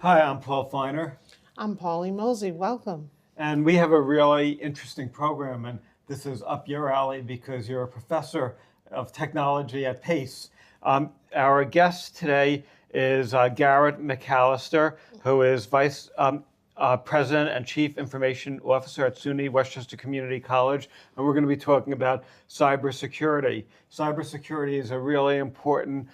Hi, I'm Paul Feiner, I'm Pauline Mosley. Welcome. and we have a really interesting program, and this is up your alley because you're a professor of technology at Pace. Our guest today is Garrett McAlister, who is Vice President and Chief Information Officer at SUNY Westchester Community College, and we're going to be talking about cybersecurity. Cybersecurity is a really important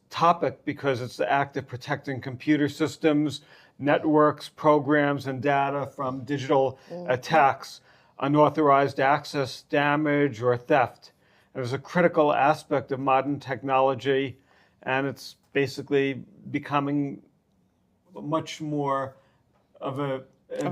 topic because it's the act of protecting computer systems, networks, programs, and data from digital attacks, unauthorized access, damage, or theft. It is a critical aspect of modern technology, and it's basically becoming much more of a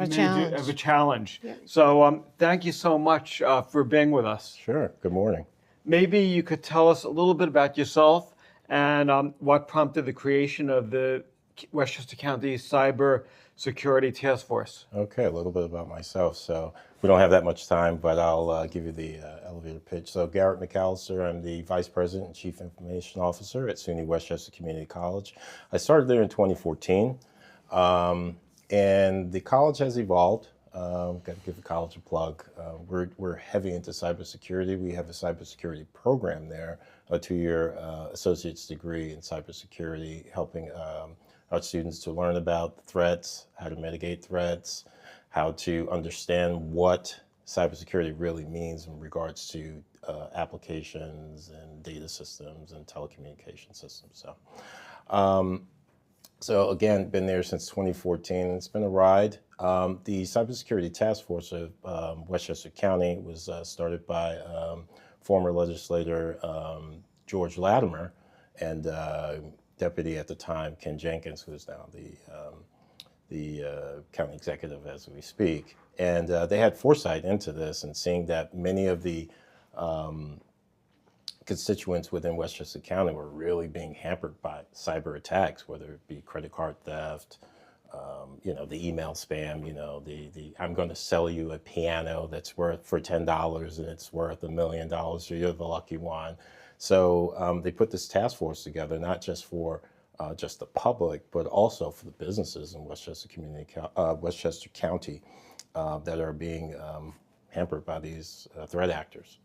challenge. of a challenge. Yeah. So thank you so much for being with us. Sure. Good morning. Maybe you could tell us a little bit about yourself and what prompted the creation of the Westchester County Cyber Security Task Force. Okay, a little bit about myself. So we don't have that much time, but I'll give you the elevator pitch. So Garrett McAlister, I'm the Vice President and Chief Information Officer at SUNY Westchester Community College. I started there in 2014, and the college has evolved. Got to give the college a plug. We're heavy into cybersecurity. We have a cybersecurity program there, a 2-year associate's degree in cybersecurity, helping our students to learn about threats, how to mitigate threats, how to understand what cybersecurity really means in regards to applications and data systems and telecommunication systems. So again, been there since 2014. It's been a ride. The Cybersecurity Task Force of Westchester County was started by former legislator George Latimer and deputy at the time, Ken Jenkins, who is now the county executive as we speak. And they had foresight into this and seeing that many of the constituents within Westchester County were really being hampered by cyber attacks, whether it be credit card theft, the email spam, the I'm going to sell you a piano that's worth for $10 and it's worth $1 million, so you're the lucky one. So they put this task force together, not just for just the public, but also for the businesses in Westchester County that are being hampered by these threat actors.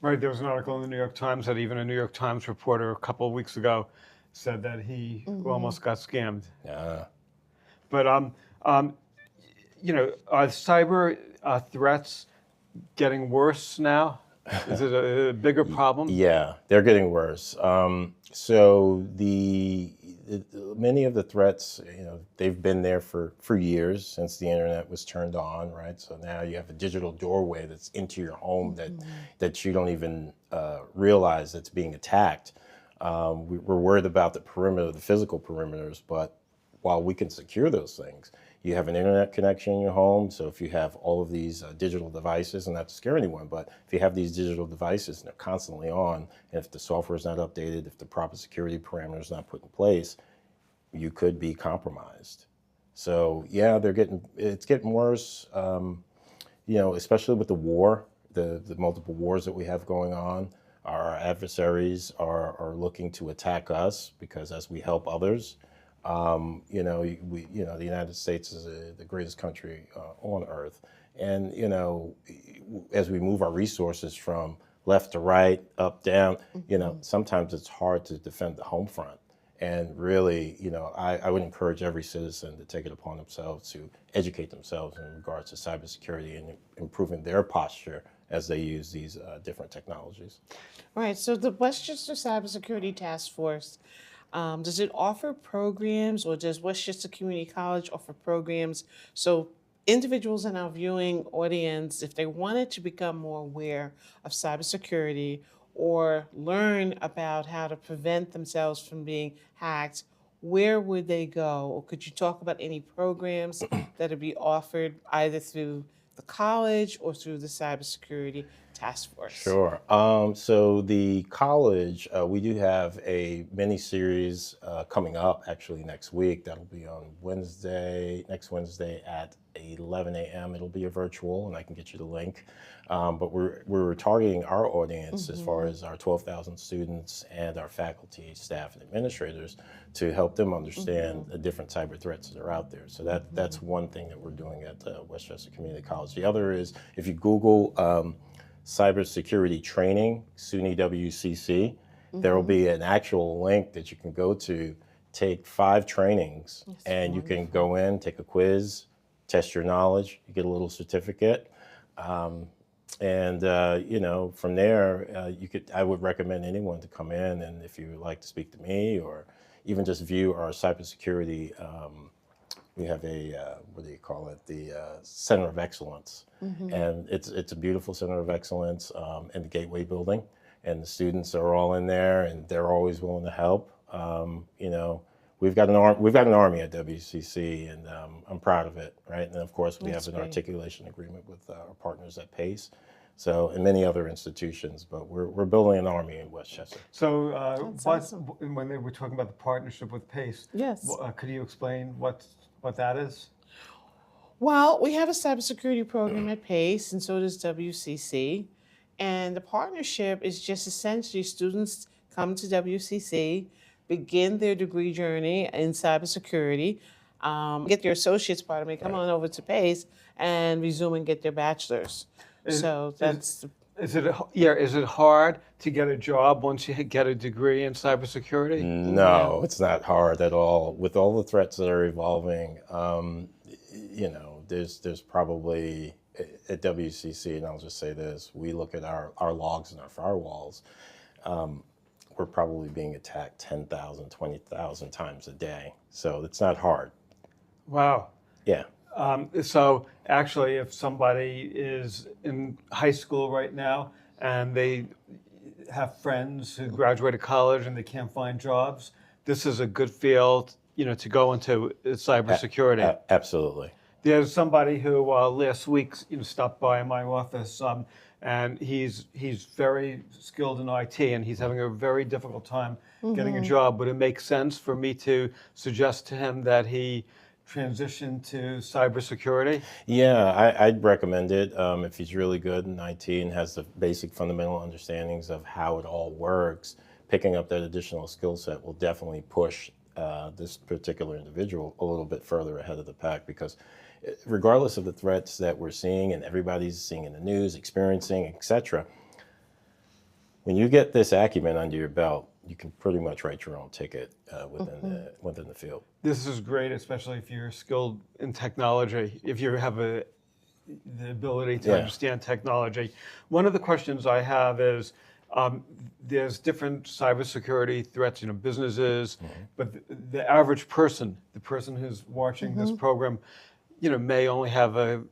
Right, there was an article in the New York Times that even a New York Times reporter a couple of weeks ago said that he almost got scammed. Yeah. But are cyber threats getting worse now? Is it a bigger problem? Yeah, they're getting worse. So many of the threats, they've been there for years since the internet was turned on, right? So now you have a digital doorway that's into your home that you don't even realize that's being attacked. We're worried about the perimeter, the physical perimeters, but while we can secure those things, you have an internet connection in your home. So if you have all of these digital devices, and not to scare anyone, but if you have these digital devices and they're constantly on, and if the software is not updated, if the proper security parameters are not put in place, you could be compromised. So yeah, it's getting worse. Especially with the war, the multiple wars that we have going on. Our adversaries are looking to attack us because as we help others. The United States is the greatest country on earth. And, as we move our resources from left to right, up, down, sometimes it's hard to defend the home front. And really, I would encourage every citizen to take it upon themselves to educate themselves in regards to cybersecurity and improving their posture as they use these different technologies. Right. So the Westchester Cybersecurity Task Force, does it offer programs, or does Westchester Community College offer programs so individuals in our viewing audience, if they wanted to become more aware of cybersecurity or learn about how to prevent themselves from being hacked, where would they go? Or could you talk about any programs that would be offered either through the college or through the cybersecurity task force? Sure. So the college, we do have a mini series coming up actually next week. That'll be on next Wednesday at 11 a.m. It'll be a virtual, and I can get you the link. But we're targeting our audience as far as our 12,000 students and our faculty, staff, and administrators to help them understand the different cyber threats that are out there. So that's one thing that we're doing at Westchester Community College. The other is if you Google cybersecurity training, SUNY WCC, there will be an actual link that you can go to, take 5 trainings, and you can go in, take a quiz, test your knowledge, you get a little certificate. You know, from there, I would recommend anyone to come in, and if you would like to speak to me or even just view our cybersecurity, we have a, what do you call it, the Center of Excellence. And it's a beautiful Center of Excellence in the Gateway building, and the students are all in there, and they're always willing to help. You know, we've got an army at WCC, and I'm proud of it, right? And of course, we have an articulation agreement with our partners at Pace, so and many other institutions. But we're building an army in Westchester. So, awesome. when they were talking about the partnership with Pace, Yes. Could you explain what that is? Well, we have a cybersecurity program at Pace, and so does WCC. And the partnership is just essentially students come to WCC, begin their degree journey in cybersecurity, get their associate's, come on over to Pace, and resume and get their bachelor's. Is it hard to get a job once you get a degree in cybersecurity? No, it's not hard at all. With all the threats that are evolving, you know, there's probably at WCC, and I'll just say this: we look at our logs and our firewalls. We're probably being attacked 10,000, 20,000 times a day. So it's not hard. Wow. Yeah. So actually, if somebody is in high school right now and they have friends who graduated college and they can't find jobs, this is a good field, you know, to go into cybersecurity. Absolutely. There's somebody who last week, you know, stopped by my office, and he's very skilled in IT, and he's having a very difficult time getting a job. Would it make sense for me to suggest to him that he transition to cybersecurity? Yeah, I'd recommend it if he's really good in IT and has the basic fundamental understandings of how it all works. Picking up that additional skill set will definitely push this particular individual a little bit further ahead of the pack, because regardless of the threats that we're seeing and everybody's seeing in the news, experiencing, etc., when you get this acumen under your belt, you can pretty much write your own ticket within the field. This is great, especially if you're skilled in technology, if you have the ability to understand technology. One of the questions I have is, there's different cybersecurity threats, you know, businesses, but the average person, the person who's watching this program, you know, may only have an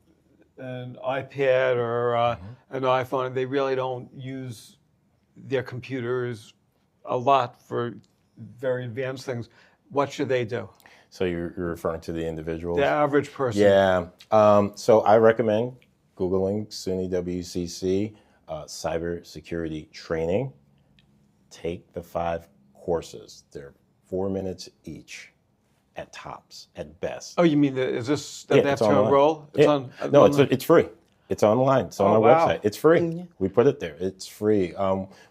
iPad or an iPhone, and they really don't use their computers a lot for very advanced things. What should they do? So you're referring to the individuals? The average person. Yeah. So I recommend Googling SUNY WCC cybersecurity training. Take the 5 courses. They're 4 minutes each at tops, at best. Oh, you mean, is this that they have to enroll? It's free. It's online. It's on our website. It's free. We put it there. It's free.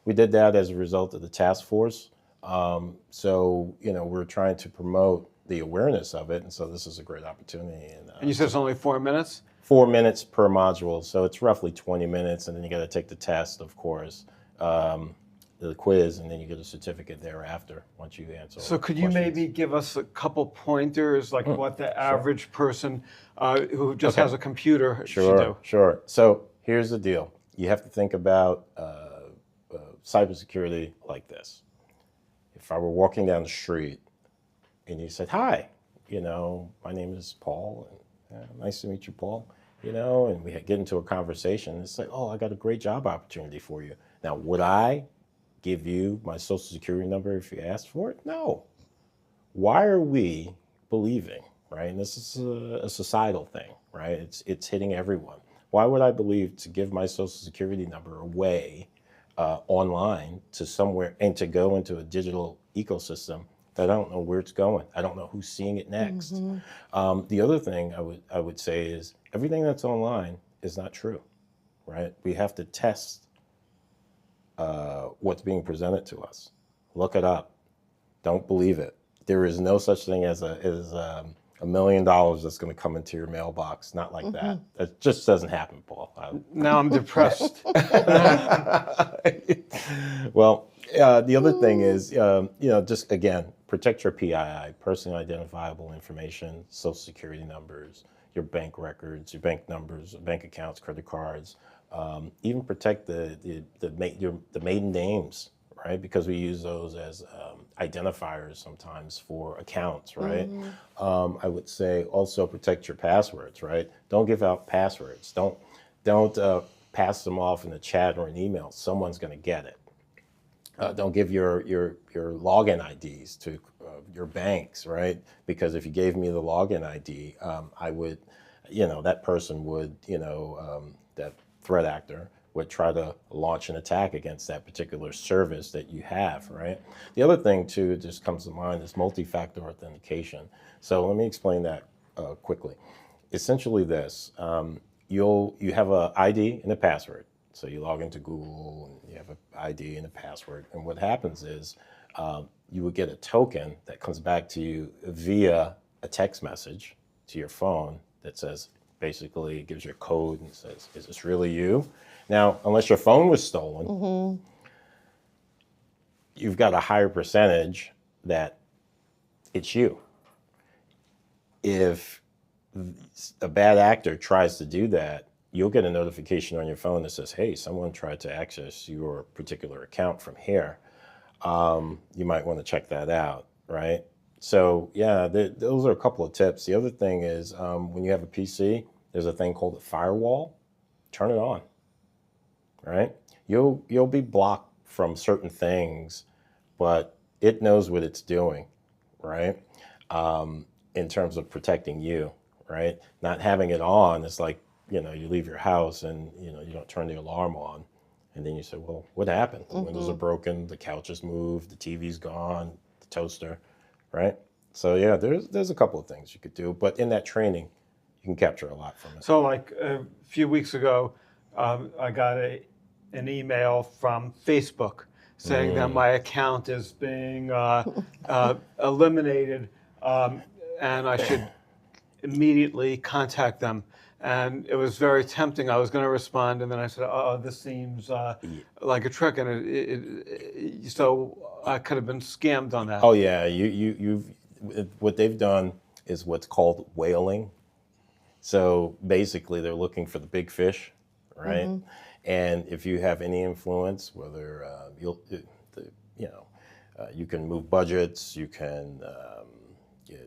We did that as a result of the task force. So, you know, we're trying to promote the awareness of it. And so this is a great opportunity. And you said it's only 4 minutes? 4 minutes per module. So it's roughly 20 minutes. And then you got to take the test, of course, the quiz, and then you get a certificate thereafter once you answer. So could you maybe give us a couple pointers, like what the average person who just has a computer should do? Sure. So here's the deal. You have to think about cybersecurity like this. If I were walking down the street and you said, "Hi, you know, my name is Paul, and nice to meet you, Paul," you know, and we get into a conversation, it's like, "Oh, I got a great job opportunity for you." Now, would I give you my social security number if you asked for it? No. Why are we believing, right? And this is a societal thing, right? It's hitting everyone. Why would I believe to give my social security number away online to somewhere and to go into a digital ecosystem that I don't know where it's going? I don't know who's seeing it next. The other thing I would say is everything that's online is not true, right? We have to test what's being presented to us. Look it up. Don't believe it. There is no such thing as $1 million that's going to come into your mailbox. Not like that. It just doesn't happen, Paul. Now I'm depressed. Well, the other thing is, just again, protect your PII, personally identifiable information, social security numbers, your bank records, your bank numbers, bank accounts, credit cards. Even protect the maiden names, right? Because we use those as identifiers sometimes for accounts, right? I would say also protect your passwords, right? Don't give out passwords. Don't pass them off in a chat or an email. Someone's going to get it. Don't give your login IDs to your banks, right? Because if you gave me the login ID, I would, that person would, that threat actor would try to launch an attack against that particular service that you have, right? The other thing too, that just comes to mind is multi-factor authentication. So let me explain that quickly. Essentially this, you have an ID and a password. So you log into Google and you have an ID and a password. And what happens is you would get a token that comes back to you via a text message to your phone that says, basically it gives you a code and says, is this really you? Now, unless your phone was stolen, you've got a higher percentage that it's you. If a bad actor tries to do that, you'll get a notification on your phone that says, hey, someone tried to access your particular account from here. You might want to check that out, right? So yeah, those are a couple of tips. The other thing is when you have a PC, there's a thing called a firewall. Turn it on, right? You'll be blocked from certain things, but it knows what it's doing, right? In terms of protecting you, right? Not having it on is like, you leave your house and, you don't turn the alarm on. And then you say, well, what happened? The windows are broken, the couch is moved, the TV's gone, the toaster, right? So yeah, there's a couple of things you could do, but in that training, you can capture a lot from it. So like a few weeks ago, I got an email from Facebook saying that my account is being eliminated and I should immediately contact them. And it was very tempting. I was going to respond, and then I said, "Oh, this seems like a trick," and so I could have been scammed on that. Oh yeah, you've what they've done is what's called whaling. So basically, they're looking for the big fish, right? And if you have any influence, whether you can move budgets, you can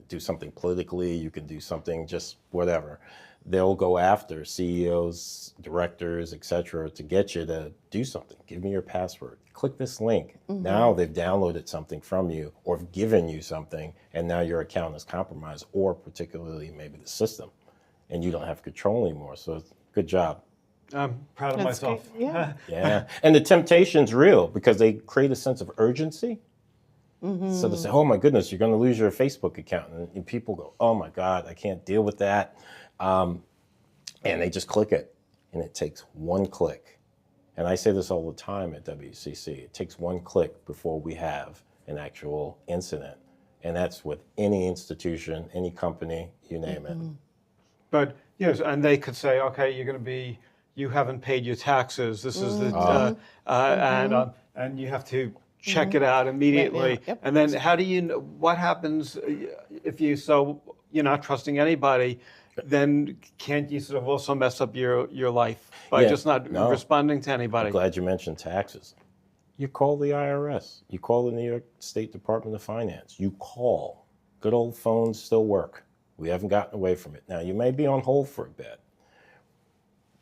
do something politically, you can do something just whatever. They'll go after CEOs, directors, etc., to get you to do something. Give me your password. Click this link. Now they've downloaded something from you or given you something, and now your account is compromised, or particularly maybe the system, and you don't have control anymore. So good job. I'm proud of That's myself. great. Yeah. Yeah, and the temptation's real because they create a sense of urgency. So they say, oh my goodness, you're going to lose your Facebook account. And people go, oh my God, I can't deal with that. And they just click it, and it takes one click. And I say this all the time at WCC. It takes one click before we have an actual incident. And that's with any institution, any company, you name it. But yes, and they could say, okay, you haven't paid your taxes. This is the and you have to check it out immediately. Right now. Yep. And then how do you know what happens if you're not trusting anybody? Then can't you sort of also mess up your life by just not responding to anybody? I'm glad you mentioned taxes. You call the IRS. You call the New York State Department of Finance. You call. Good old phones still work. We haven't gotten away from it. Now, you may be on hold for a bit,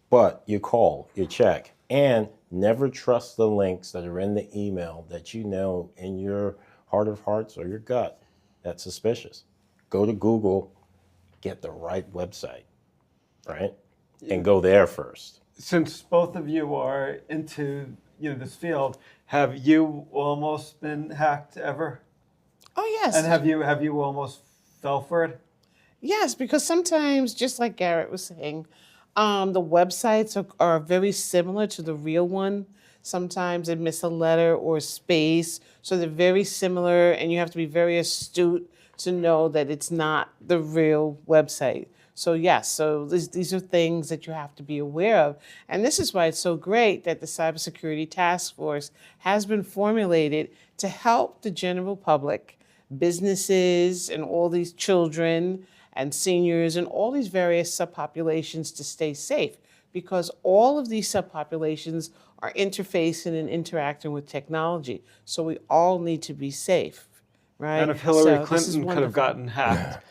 but you call, you check, and never trust the links that are in the email that you know in your heart of hearts or your gut that's suspicious. Go to Google, get the right website, right? and go there first. Since both of you are into this field, have you almost been hacked ever? Oh, yes. And have you almost fell for it? Yes, because sometimes, just like Garrett was saying, the websites are very similar to the real one. Sometimes they miss a letter or space, so they're very similar, and you have to be very astute to know that it's not the real website. So yes, so these are things that you have to be aware of. And this is why it's so great that the Cybersecurity Task Force has been formulated to help the general public, businesses, and all these children and seniors and all these various subpopulations to stay safe, because all of these subpopulations are interfacing and interacting with technology. So we all need to be safe. Right. And if Hillary So this is Clinton could have wonderful. gotten hacked,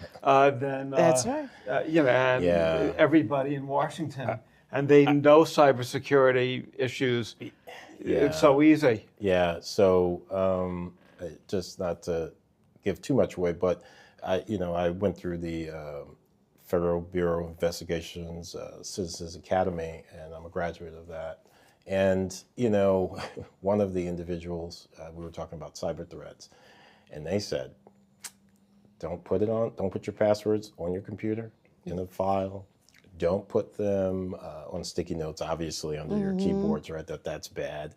then That's right. and Yeah. everybody in Washington, and they know cybersecurity issues. It's so easy. Yeah. So just not to give too much away, but I went through the Federal Bureau of Investigation's Citizens Academy, and I'm a graduate of that. And one of the individuals, we were talking about cyber threats. And they said, don't put your passwords on your computer in a file. Don't put them on sticky notes, obviously, under your keyboards, right? That's bad.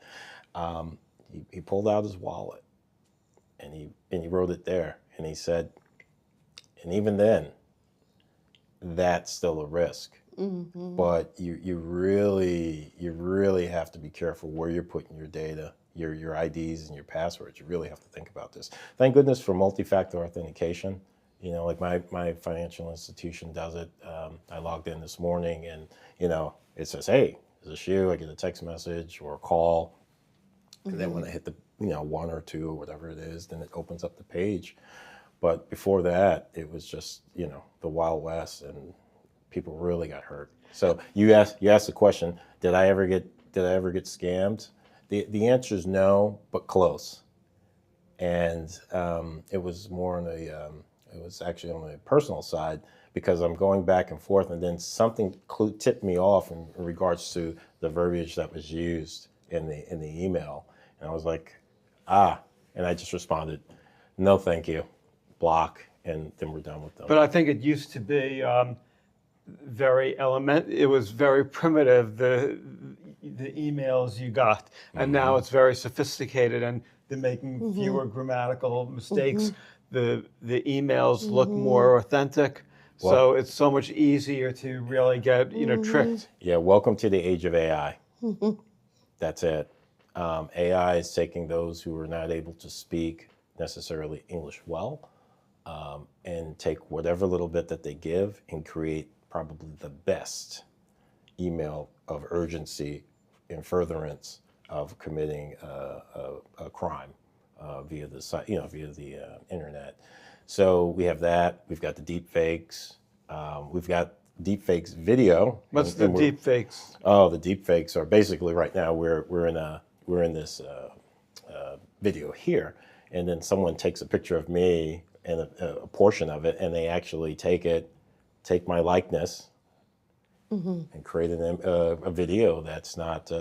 He pulled out his wallet and he wrote it there. And he said, and even then, that's still a risk. But you really have to be careful where you're putting your data, your IDs and your passwords. You really have to think about this. Thank goodness for multi-factor authentication. Like my financial institution does it. I logged in this morning and, it says, hey, is this you? I get a text message or a call. And then when I hit the, 1 or 2 or whatever it is, then it opens up the page. But before that, it was just, the Wild West, and people really got hurt. So you asked the question, did I ever get scammed? The answer is no, but close. And it was more on it was actually on the personal side, because I'm going back and forth, and then something tipped me off in regards to the verbiage that was used in the email, and I was like, and I just responded, no, thank you, block, and then we're done with them. But I think it used to be it was very primitive, the emails you got, and now it's very sophisticated, and they're making fewer grammatical mistakes. The emails look more authentic, so it's so much easier to really get tricked. Yeah, welcome to the age of AI. That's it. AI is taking those who are not able to speak necessarily English well, and take whatever little bit that they give and create probably the best email of urgency in furtherance of committing a crime via the site, via the internet. So we have that. We've got the deep fakes. We've got deep fakes video. What's the deep fakes? Oh, the deep fakes are basically right now we're in this video here, and then someone takes a picture of me and a portion of it, and they actually take my likeness and create a video that's not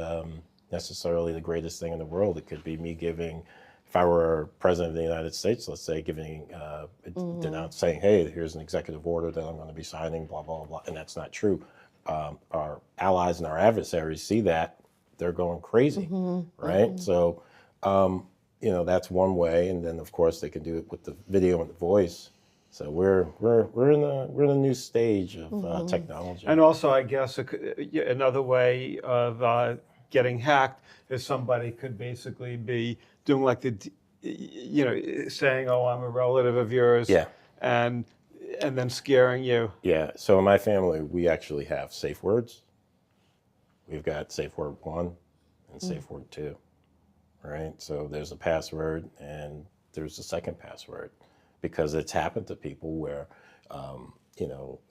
necessarily the greatest thing in the world. It could be me giving, if I were president of the United States, let's say, saying, hey, here's an executive order that I'm going to be signing, blah, blah, blah, and that's not true. Our allies and our adversaries see that, they're going crazy, right? So, that's one way, and then of course they can do it with the video and the voice. So we're in a new stage of technology. And also, I guess another way of getting hacked is somebody could basically be doing like saying, "Oh, I'm a relative of yours," and then scaring you. Yeah. So in my family, we actually have safe words. We've got safe word 1 and safe word 2, right? So there's a password and there's a second password, because it's happened to people where,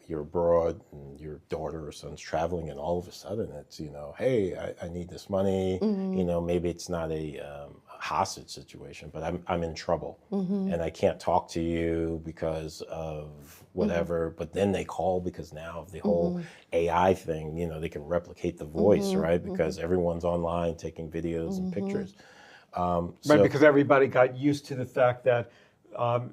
you're abroad and your daughter or son's traveling, and all of a sudden it's, hey, I need this money. Maybe it's not a hostage situation, but I'm in trouble and I can't talk to you because of whatever. But then they call because now of the whole AI thing, you know, they can replicate the voice, right? Because everyone's online taking videos and pictures. Right, because everybody got used to the fact that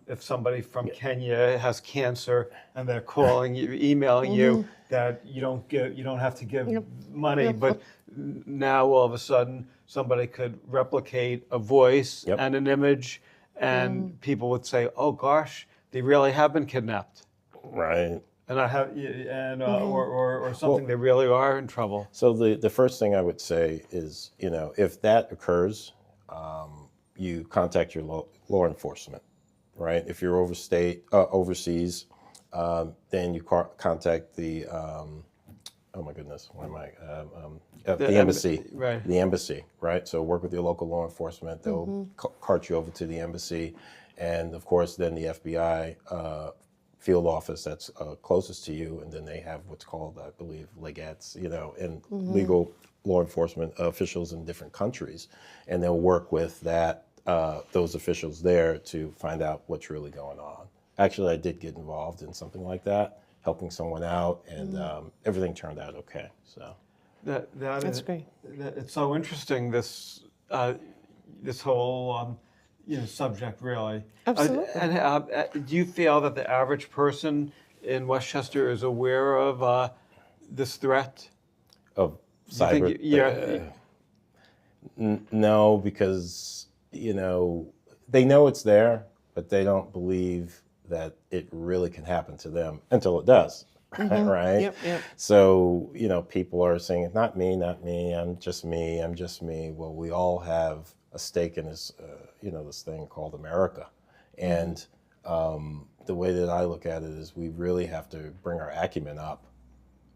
if somebody from Kenya has cancer and they're calling you, emailing you, that you don't have to give money. But now all of a sudden, somebody could replicate a voice and an image, and people would say, "Oh gosh, they really have been kidnapped." Right. And I have, or something. They really are in trouble. So the first thing I would say is, you know, if that occurs, you contact your law enforcement, right? If you're overseas, then you contact the oh my goodness, what am I? The embassy, right? The embassy, right? So work with your local law enforcement. They'll cart you over to the embassy, and of course, then the FBI field office that's closest to you, and then they have what's called, I believe, legates, you know, and legal law enforcement officials in different countries, and they'll work with those officials there to find out what's really going on. Actually, I did get involved in something like that, helping someone out, and everything turned out okay. So That's great. It's so interesting, this whole subject, really. Absolutely. And do you feel that the average person in Westchester is aware of this threat? Of cyber, no, because you know they know it's there, but they don't believe that it really can happen to them until it does. Right? Yep. So, you know, people are saying, not me, I'm just me. Well, we all have a stake in this, this thing called America. And the way that I look at it is we really have to bring our acumen up,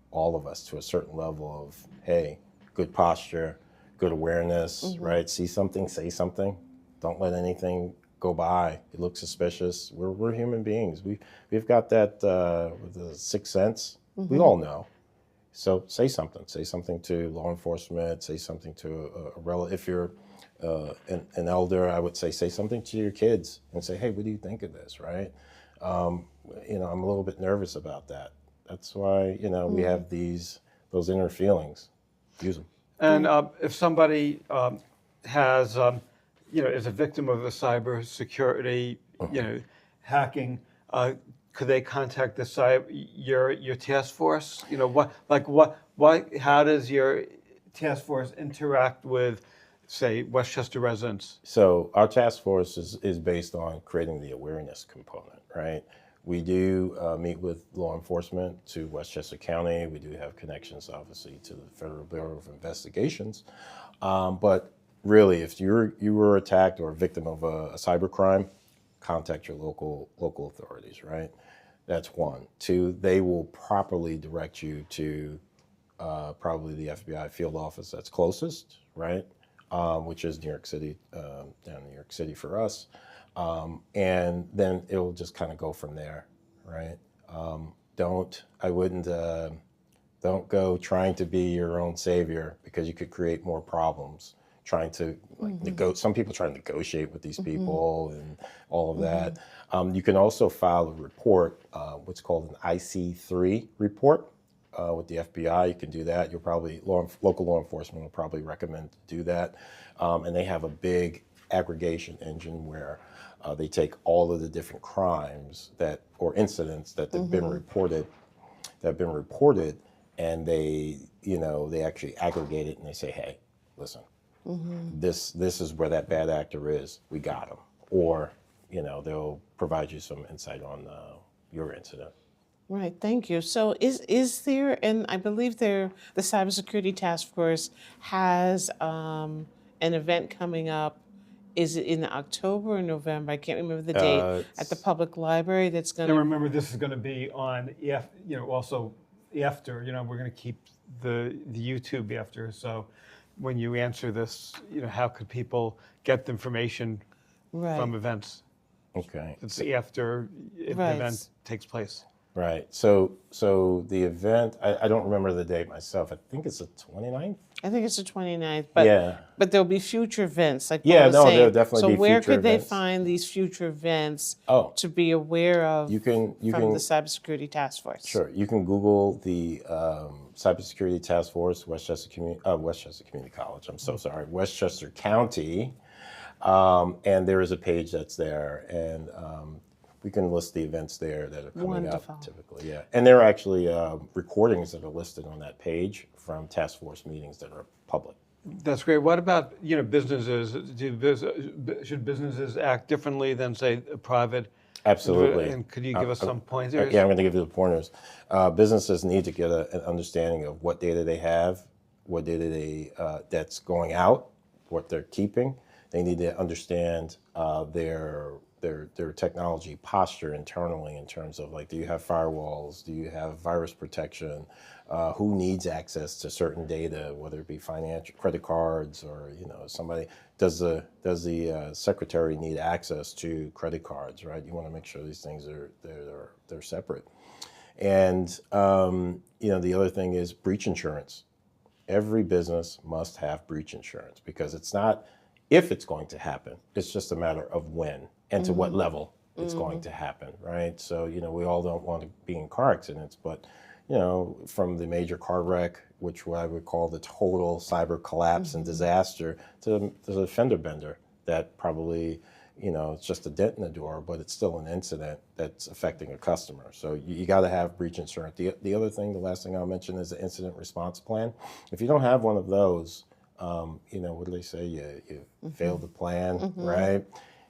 all of us, to a certain level of, hey, good posture, good awareness, right? See something, say something. Don't let anything go by. It looks suspicious. We're human beings. We've got that with the sixth sense. We all know. So say something. Say something to law enforcement. Say something to a relative. If you're an elder, I would say something to your kids and say, hey, what do you think of this, right? I'm a little bit nervous about that. That's why we have those inner feelings. Use them. And if somebody has is a victim of the cybersecurity, hacking, could they contact your task force? How does your task force interact with, say, Westchester residents? So our task force is based on creating the awareness component, right? We do meet with law enforcement to Westchester County. We do have connections, obviously, to the Federal Bureau of Investigations. But really, if you were attacked or a victim of a cybercrime, contact your local authorities, right? That's one. Two, they will properly direct you to probably the FBI field office that's closest, right? Which is New York City, down in New York City for us. And then it'll just kind of go from there, right? Don't go trying to be your own savior, because you could create more problems. Trying to some people try to negotiate with these people and all of that. You can also file a report, what's called an IC3 report with the FBI. You can do that. Local law enforcement will probably recommend to do that. And they have a big aggregation engine where they take all of the different crimes or incidents that have been reported, and they actually aggregate it, and they say, hey, listen, this is where that bad actor is. We got him. Or, they'll provide you some insight on your incident. Right, thank you. So is there, and I believe the Cybersecurity Task Force has an event coming up. Is it in October or November? I can't remember the date. At the public library that's going to... And remember, this is going to be on, also after, we're going to keep the YouTube after. So when you answer this, how could people get the information from events? Okay. It's after if the event takes place. Right. So the event, I don't remember the date myself. I think it's the 29th. I think it's the 29th, but Yeah. but there'll be future events, like Yeah, Paul was no, saying. there'll definitely so be where future could they events. find these future events Oh, to be aware of you can from the Cybersecurity Task Force? Sure. You can Google the Cybersecurity Task Force, Westchester Community College. I'm so sorry, Westchester County, and there is a page that's there, and we can list the events there that are coming Wonderful. up typically. Yeah, and there are actually recordings that are listed on that page from task force meetings that are public. That's great. What about, businesses? Should businesses act differently than, say, a private? Absolutely. And could you give us some pointers? Yeah, I'm going to give you the pointers. Businesses need to get an understanding of what data they have, what data that's going out, what they're keeping. They need to understand their technology posture internally in terms of, like, do you have firewalls? Do you have virus protection? Who needs access to certain data, whether it be financial, credit cards, or somebody. Does the secretary need access to credit cards? Right. You want to make sure these things they're separate. And the other thing is breach insurance. Every business must have breach insurance, because it's not if it's going to happen. It's just a matter of when and to what level it's going to happen, right? So, we all don't want to be in car accidents, but, from the major car wreck, which I would call the total cyber collapse and disaster, to the fender bender that probably, it's just a dent in the door, but it's still an incident that's affecting a customer. So you got to have breach insurance. The other thing, the last thing I'll mention, is the incident response plan. If you don't have one of those, what do they say? You failed the plan, right?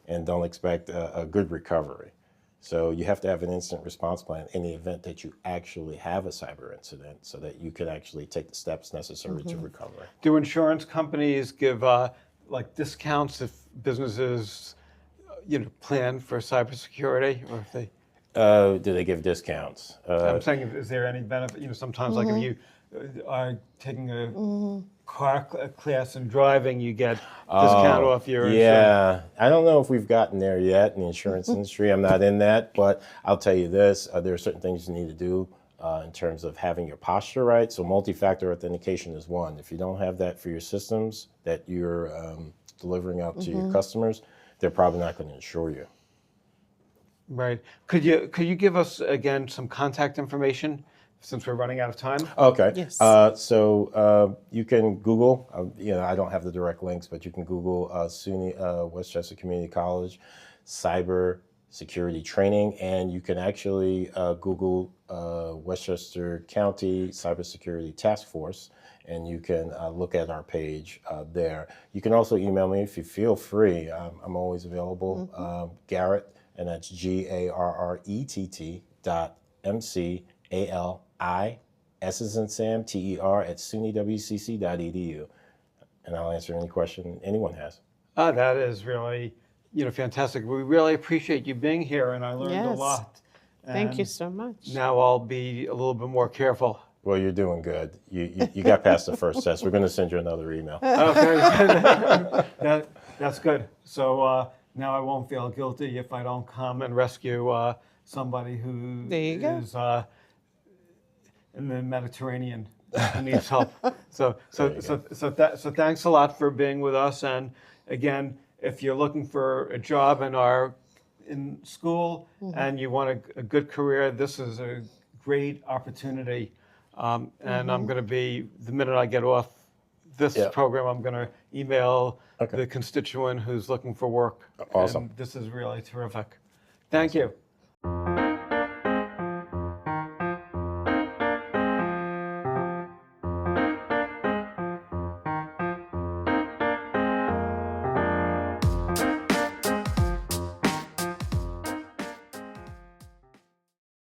And don't expect a good recovery. So you have to have an incident response plan in the event that you actually have a cyber incident, so that you can actually take the steps necessary to recover. Do insurance companies give discounts if businesses plan for cybersecurity, or if they? Do they give discounts? I'm saying, is there any benefit? Sometimes, like, if you are taking a car class and driving, you get discount off your insurance. Yeah, I don't know if we've gotten there yet in the insurance industry. I'm not in that, but I'll tell you this: there are certain things you need to do in terms of having your posture right. So multi-factor authentication is one. If you don't have that for your systems that you're delivering out to your customers, they're probably not going to insure you. Right. Could you give us again some contact information, since we're running out of time? Okay. Yes. So you can Google. I don't have the direct links, but you can Google SUNY, Westchester Community College, cyber security training, and you can actually Google Westchester County Cybersecurity Task Force, and you can look at our page there. You can also email me if you feel free. I'm always available. Garrett, and that's GARRETT.MCALI, S as in Sam, TER, at SUNYWCC.edu. And I'll answer any question anyone has. That is really, fantastic. We really appreciate you being here, and I learned a Yes. lot. Thank you And so much. now I'll be a little bit more careful. Well, you're doing good. You got past the first test. We're going to send you another email. Okay, that's good. So now I won't feel guilty if I don't come and rescue somebody who There you go. is in the Mediterranean who needs help. So thanks a lot for being with us. And again, if you're looking for a job and are in school and you want a good career, this is a great opportunity. And I'm going to be, the minute I get off this program, I'm going to email the constituent who's looking for work. Awesome. And this is really terrific. Thank you.